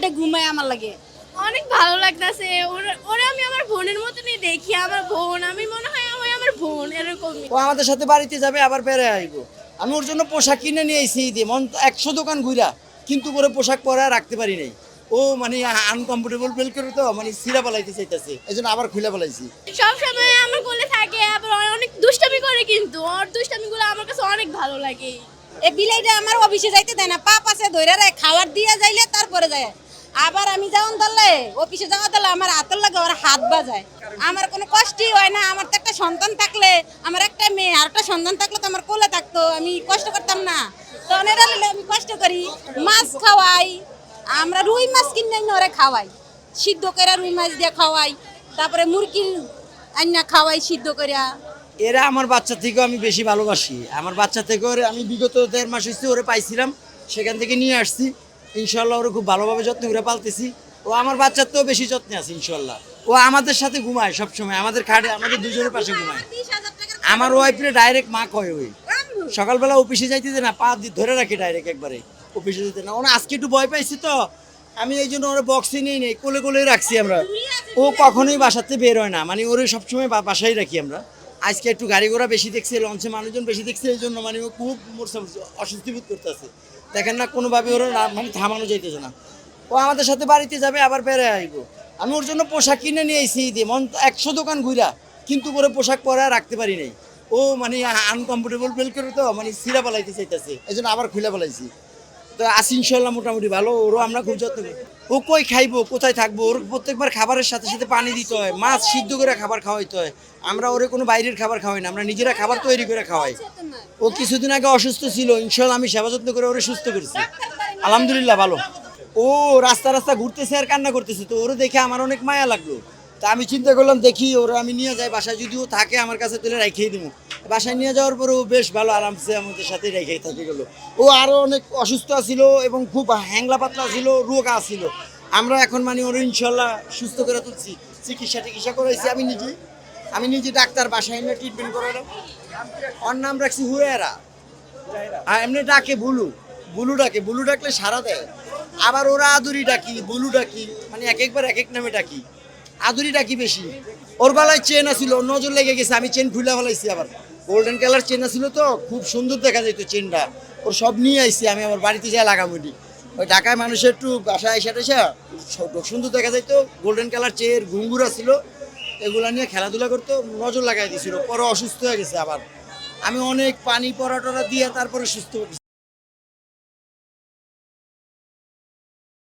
খাটে ঘুমায় আমার লাগে। অনেক ভালো লাগতেছে। ওরা আমি আমার বোনের মতনই দেখি। আমার বোন, আমি মনে হয় ওই আমার বোন এরকমই। ও আমাদের সাথে বাড়িতে যাবে, আবার বেড়ে আসবো। আমি ওর জন্য পোশাক কিনে নিয়ে এসেছি ঈদে, মন 100 দোকান ঘুরা, কিন্তু করে পোশাক পরা রাখতে পারি নাই। ও মানে আনকমফোর্টেবল ফিল করে, তো মানে সিরা পালাইতে চাইতেছে, এই জন্য আবার খুলে পালাইছি। সব সময় আমার কোলে থাকে, আবার অনেক দুষ্টামি করে, কিন্তু ওর দুষ্টামিগুলো আমার কাছে অনেক ভালো লাগে। এই বিলাইটা আমার অফিসে যাইতে দেয় না, পা পাশে ধরে রায়, খাবার দিয়ে যাইলে তারপরে যায়। আবার আমি যাওয়ান দলে অফিসে যাওয়া দলে আমার হাতের লাগে ওর হাত বাজায়। আমার কোনো কষ্টই হয় না। আমার তো একটা সন্তান থাকলে, আমার একটা মেয়ে আর একটা সন্তান থাকলে তো আমার কোলে থাকতো, আমি কষ্ট করতাম না। তো এরা আমি কষ্ট করি, মাছ খাওয়াই, আমরা রুই মাছ কিনে এনে ওরে খাওয়াই, সিদ্ধ করে রুই মাছ দিয়ে খাওয়াই, তারপরে মুরগি আইনা খাওয়াই সিদ্ধ করে। এরা আমার বাচ্চা থেকেও আমি বেশি ভালোবাসি। আমার বাচ্চা থেকে ওরে আমি বিগত 1.5 মাস হচ্ছে ওরে পাইছিলাম, সেখান থেকে নিয়ে আসছি। ইনশাল্লাহ ওরে খুব ভালোভাবে যত্ন করে পালতেছি। ও আমার বাচ্চার তো বেশি যত্নে আছে ইনশাল্লাহ। ও আমাদের সাথে ঘুমায় সবসময়, আমাদের খাটে, আমাদের দুজনের পাশে ঘুমায়। আমার ওয়াইফরে ডাইরেক্ট মা কয়, ওই সকালবেলা অফিসে যাইতে না, পা দিয়ে ধরে রাখি ডাইরেক্ট, একবারে অফিসে যেতে না। ওনা আজকে একটু ভয় পাইছি, তো আমি এই জন্য ওরা বক্সে নিয়ে নেই, কোলে কোলেই রাখছি আমরা। ও কখনোই বাসাতে বের হয় না, মানে ওরে সবসময় বাসায় রাখি আমরা। আজকে একটু গাড়ি ঘোড়া বেশি দেখছে, লঞ্চে মানুষজন বেশি দেখছে, এই জন্য মানে ও খুব অস্বস্তি বোধ করতেছে। দেখেন না, কোনোভাবে ওরা মানে থামানো যাইতেছে না। ও আমাদের সাথে বাড়িতে যাবে, আবার বেড়ে আসবো। আমি ওর জন্য পোশাক কিনে নিয়ে এসেছি ঈদে, মন 100 দোকান ঘুরা, কিন্তু করে পোশাক পরা রাখতে পারি নাই। ও মানে আনকমফোর্টেবল ফিল করে, তো মানে সিরা পালাইতে চাইতেছে, এই জন্য আবার খুলে পালাইছি। তো আসি ইনশাল্লাহ মোটামুটি ভালো। ওরও আমরা খুব যত্ন করি। ও কই খাইবো, কোথায় থাকবো, ওর প্রত্যেকবার খাবারের সাথে সাথে পানি দিতে হয়, মাছ সিদ্ধ করে খাবার খাওয়াইতে হয়। আমরা ওরে কোনো বাইরের খাবার খাওয়াই না, আমরা নিজেরা খাবার তৈরি করে খাওয়াই। ও কিছুদিন আগে অসুস্থ ছিল, ইনশাল্লাহ আমি সেবা যত্ন করে ওরে সুস্থ করেছি, আলহামদুলিল্লাহ ভালো। ও রাস্তা রাস্তা ঘুরতেছে আর কান্না করতেছে, তো ওরে দেখে আমার অনেক মায়া লাগলো। তা আমি চিন্তা করলাম, দেখি ওরা আমি নিয়ে যাই বাসায়, যদি ও থাকে আমার কাছে তুলে রেখেই দিব। বাসায় নিয়ে যাওয়ার পরে ও বেশ ভালো আরামসে আমাদের সাথে রেখেই থাকে গেলো। ও আরও অনেক অসুস্থ ছিল এবং খুব হ্যাংলা পাতলা ছিল, রোগা ছিল। আমরা এখন মানে ওর ইনশাল্লাহ সুস্থ করে তুলছি, চিকিৎসা করাইছি আমি নিজে ডাক্তার, বাসায় এনে ট্রিটমেন্ট করালাম। ওর নাম রাখছি হুয়েরা, আর এমনি ডাকে বুলু ডাকলে সারা দেয়। আবার ওরা আদুরি ডাকি, বুলু ডাকি, মানে একবার এক নামে ডাকি। আদুরি ডাকি বেশি। ওর গলায় চেন আছিল, ওর নজর লেগে গেছে, আমি চেন খুলে ফেলাইছি। আবার গোল্ডেন কালার চেন আছিল, তো খুব সুন্দর দেখা যেত চেনটা। ওর সব নিয়ে আইছি, আমি আমার বাড়িতে যাই লাগামুটি। ওই ঢাকায় মানুষের একটু বাসায় এসে সুন্দর দেখা যাইত। গোল্ডেন কালার চেন, ঘুঙ্গুরা ছিল, এগুলা নিয়ে খেলাধুলা করতো, নজর লাগাই দিয়েছিল। পরে অসুস্থ হয়ে গেছে আবার। আমি অনেক পানি পরা টরা দিয়ে তারপরে সুস্থ